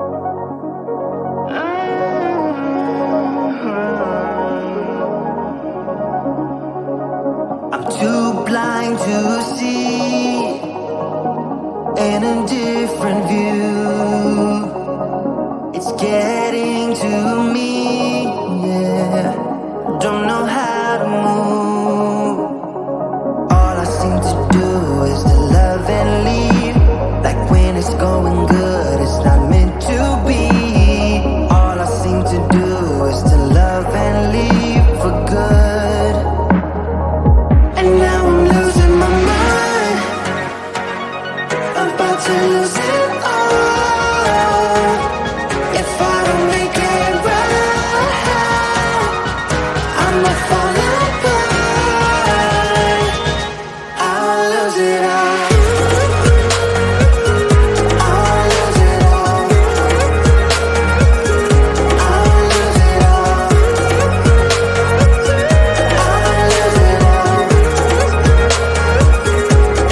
I'm too blind to see in a different view. It's getting to me, yeah. Don't know how to move. All I seem to do is to love and leave. Like when it's going good, it's not meant to be. All I seem to do is to love and leave for good. And now I'm losing my mind, about to lose it all. If I don't make it right, I'ma fall apart. I'll lose it all. I'll lose it all. I'll lose it all. I'll lose it all.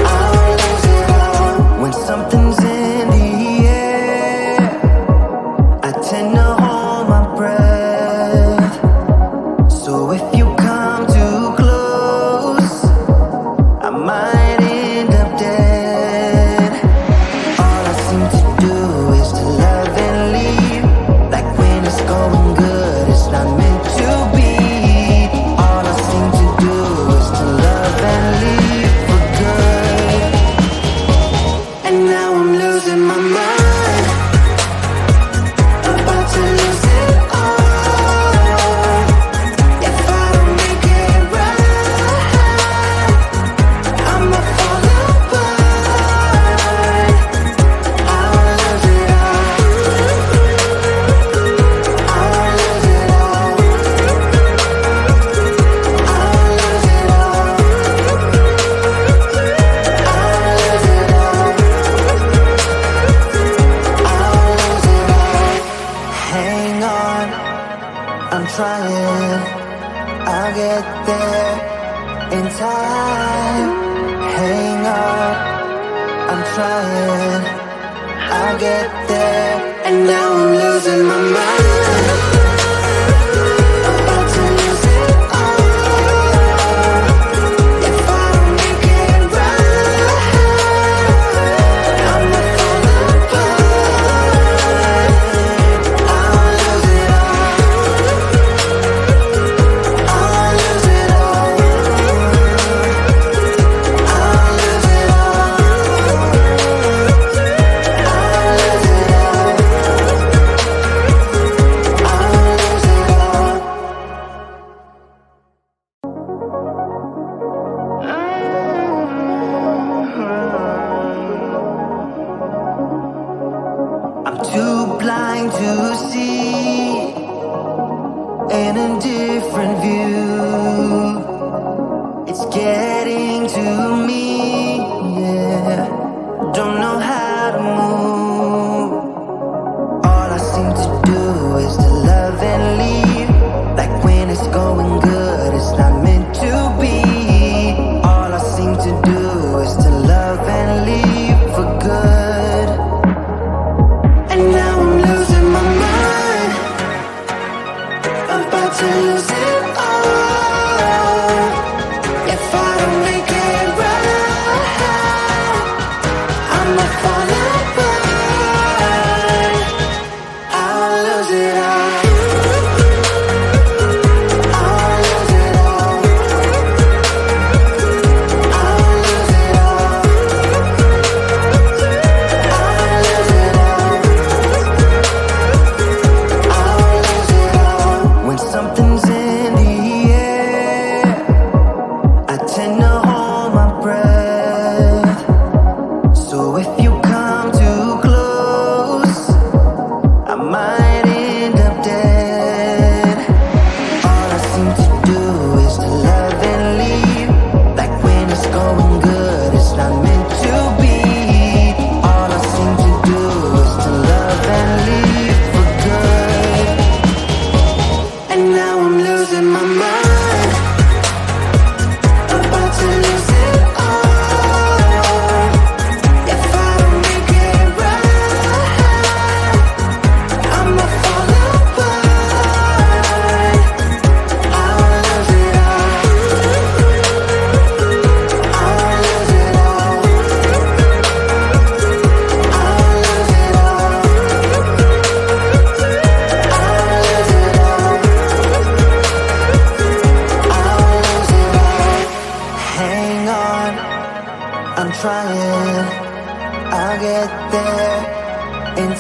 I'll lose it all. When something's in the air, I tend to hold my breath. So if you come too close, I might end up dead. All I seem to do is to love and leave. Like when it's going good, it's not meant to be. All I seem to do is to love and leave for good. And now I'm losing my mind, about to lose it all. If I don't make it right, I'ma fall apart. I'll lose it all. I'll lose it all. I'll lose it all. I'll lose it all. I'll lose it all. Hang on, I'm trying. I'll get there in time. Hang on, I'm trying. I'll get there. And now I'm losing my mind, about to lose it all. If I don't make it right, I'ma fall apart. I'll lose it all. I'll lose it all. I'll lose it all. I'll lose it all. I'll lose it all. I'm too blind to see in a different view. It's getting to me, yeah. Don't know how to move. All I seem to do is to love and leave. Like when it's going good, it's not meant to be. All I seem to do is to love and leave for good. And now I'm losing my mind, about to lose it all. If I don't make it right, I'ma fall apart.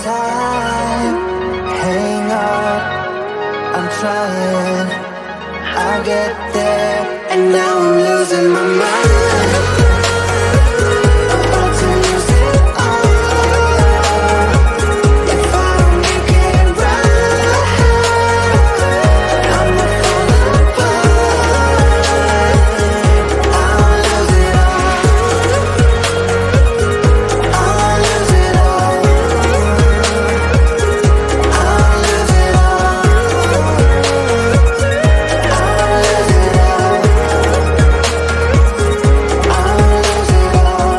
time. Hang on, I'm trying. I'll get there, and now I'm losing my mind. About to lose it all. If I don't make it right, I'ma fall apart. I'll lose it all. I'll lose it all. I'll lose it all. I'll lose it all. I'll lose it all.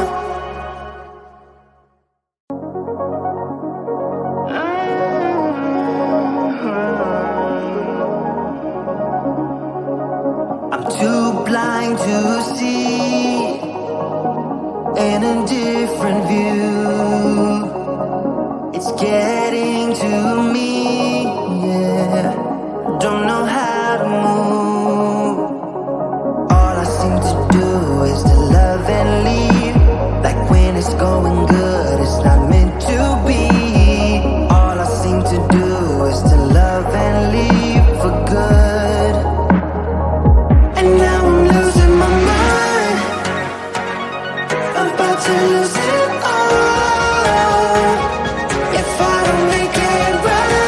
I'm too blind to see an indifferent view. It's getting to me, yeah. Don't know how to move. All I seem to do is to love and leave. Like when it's going good, it's not meant to be. All I seem to do is to love and leave for good. And now I'm losing my mind. About to lose it all. If I don't make it right,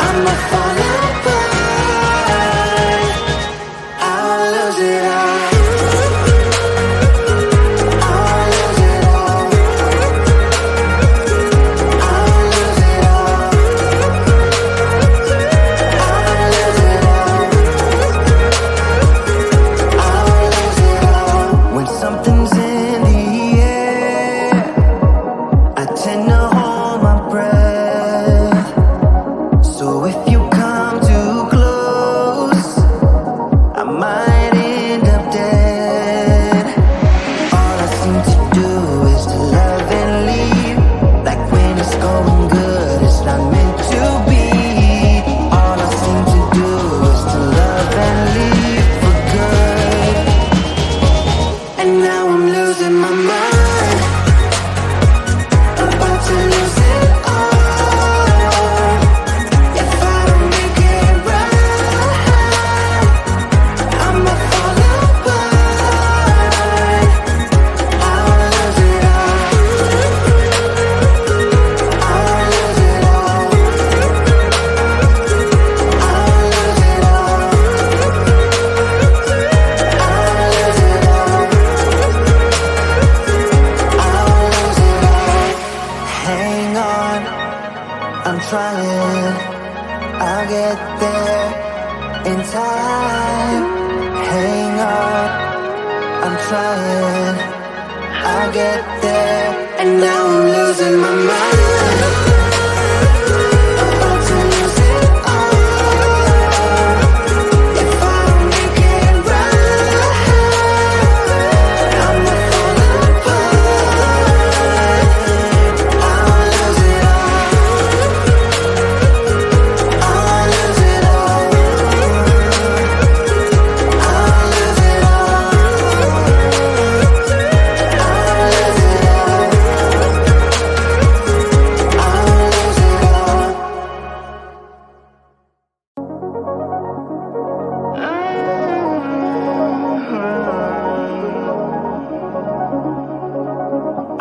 I'ma fall apart. I'll lose it all. I'll lose it all. I'll lose it all. I'll lose it all. I'll lose it all. When something's in the air, I tend to hold my breath. So if you come too close, I might end up dead. All I seem to do is to love and leave. Like when it's going good, it's not meant to be. All I seem to do is to love and leave for good. And now I'm losing my mind. About to lose it all. If I don't make it right, I'ma fall apart. I'll lose it all. I'll lose it all. I'll lose it all. I'll lose it all. I'll lose it all. Hang on, I'm trying. I'll get there in time. Hang on, I'm trying. I'll get there, and now I'm losing my mind. About to lose it all. If I don't make it right, I'ma fall apart. I'll lose it all. I'll lose it all. I'll lose it all. I'll lose it all. I'll lose it all.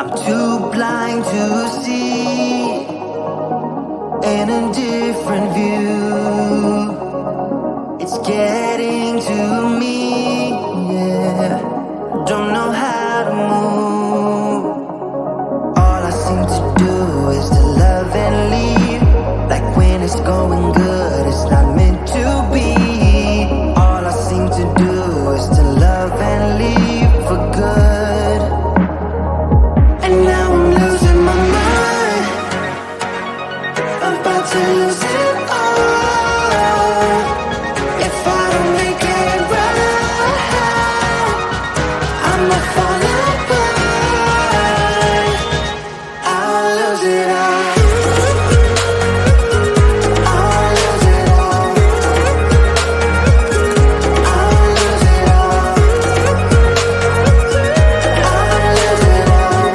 I'm too blind to see an indifferent view. It's getting to me, yeah. Don't know how to move. All I seem to do is to love and leave. Like when it's going good, it's not meant to be. All I seem to do is to love and leave for good. And now I'm losing my mind. About to lose it all. If I don't make it right, I'ma fall apart. I'll lose it all. I'll lose it all. I'll lose it all. I'll lose it all.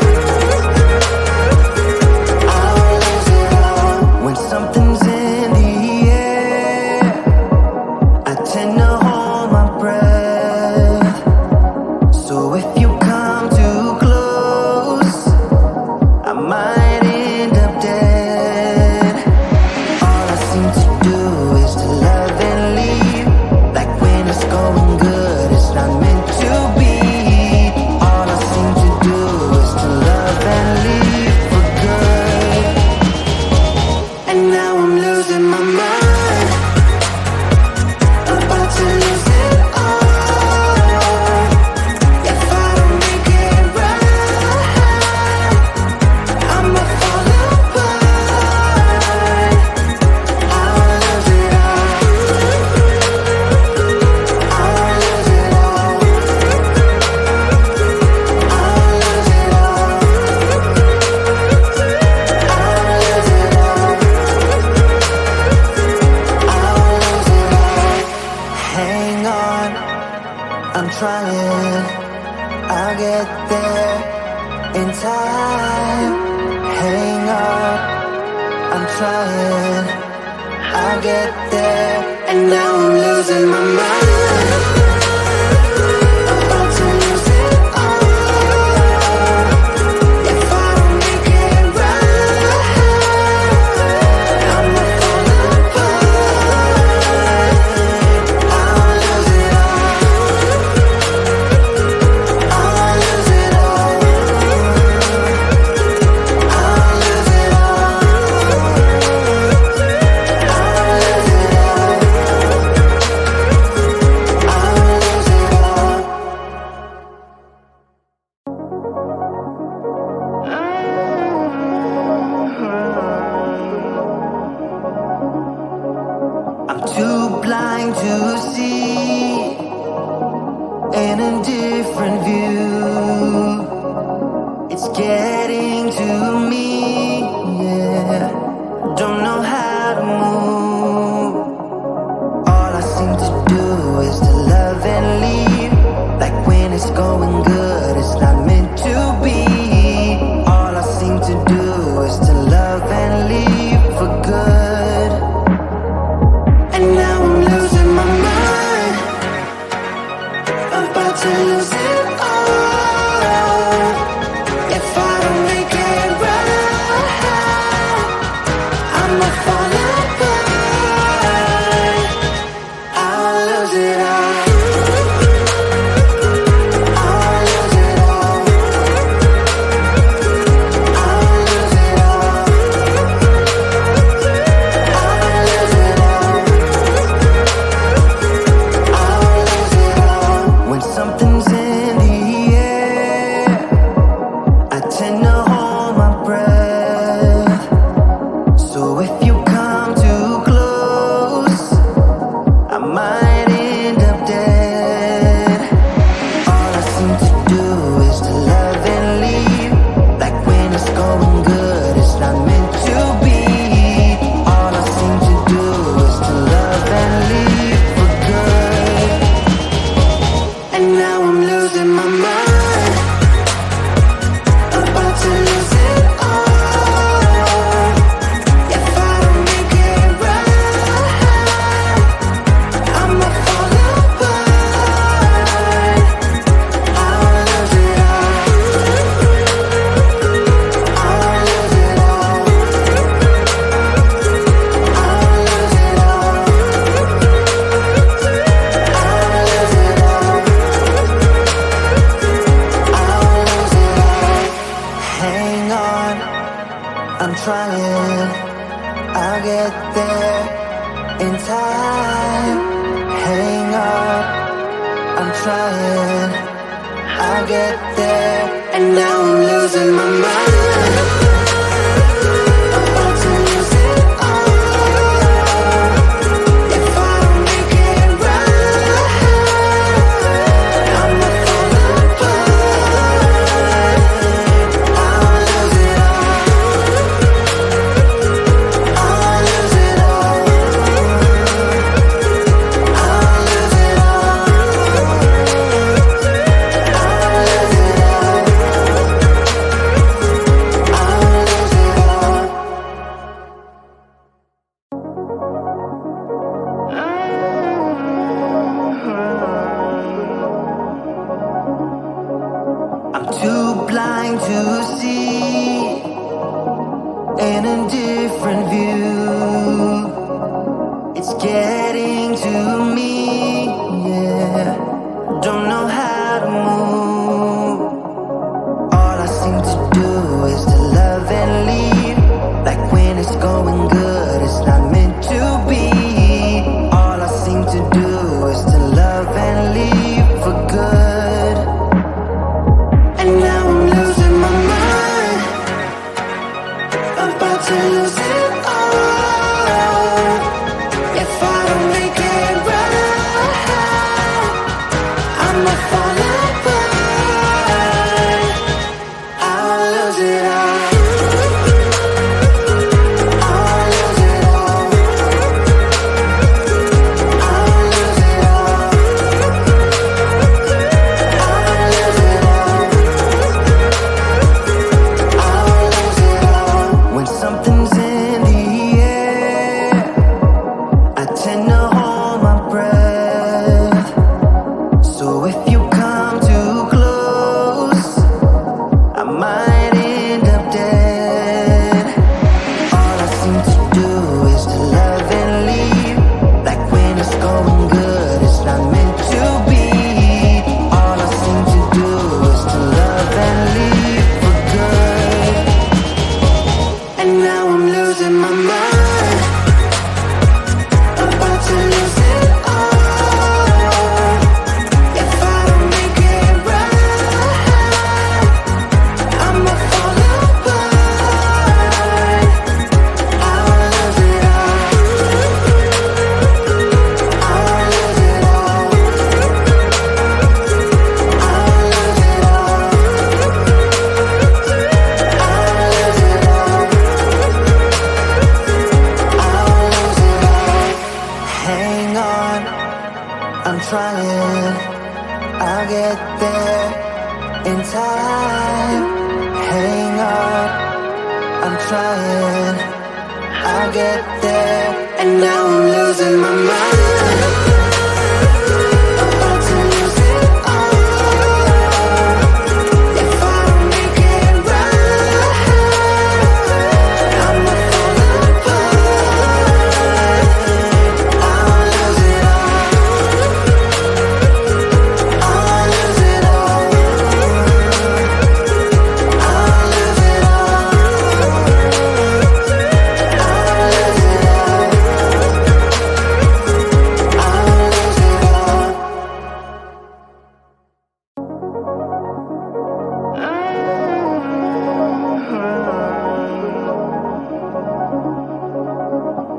trying, I'll get there. And now I'm losing my mind, about to lose it all. If I don't make it right, I'ma fall apart. I'll lose it all, I'll lose it all, I'll lose it all, I'll lose it all, I'll lose it all. I'm too blind to see an indifferent view. It's getting to me, yeah. Don't know how to move. All I seem to do is to love and leave. Like when it's going good, it's not meant to be. All I seem to do is to love and leave for good. And now I'm losing my mind, about to lose it all. If I don't make it right, I'ma fall apart. I'll lose it all, I'll lose it all, I'll lose it all, I'll lose it all, I'll lose it all. When something's in the air, I tend to hold my breath. So if you come too close, I might end up dead. All I seem to do is to love and leave. Like when it's going good, it's not meant to be. All I seem to do is to love and leave for good. And now I'm losing my mind, about to lose it all. If I don't make it right, I'ma fall apart. I'll lose it all, I'll lose it all, I'll lose it all, I'll lose it all, I'll lose it all. Hang on, I'm trying, I'll get there in time. Hang on, I'm trying, I'll get there. And now I'm losing my mind, about to lose it all. If I don't make it right, I'ma fall apart. I'll lose it all, I'll lose it all, I'll lose it all, I'll lose it all, I'll lose it all. I'm too blind to see an indifferent view. It's getting to me, yeah. Don't know how to move. All I seem to do is to love and leave. Like when it's going good, it's not meant to be. All I seem to do is to love and leave for good. And now I'm losing my mind, about to lose it all. If I don't make it right, I'ma fall apart. I'll lose it all, I'll lose it all, I'll lose it all, I'll lose it all, I'll lose it all. When something's in the and now I'm losing my mind. About to lose it all. If I don't make it right, I'ma fall apart. I'll lose it all. I'll lose it all. I'll lose it all. I'll lose it all. I'll lose it all. Hang on, I'm trying. I'll get there in time. Hang on, I'm trying. I'll get there, and now I'm losing my mind. About to lose it all. If I don't make it right, I'ma fall apart. I'll lose it all. I'll lose it all. I'll lose it all. I'll lose it all. I'll lose it all.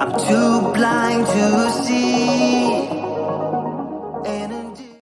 I'm too blind to see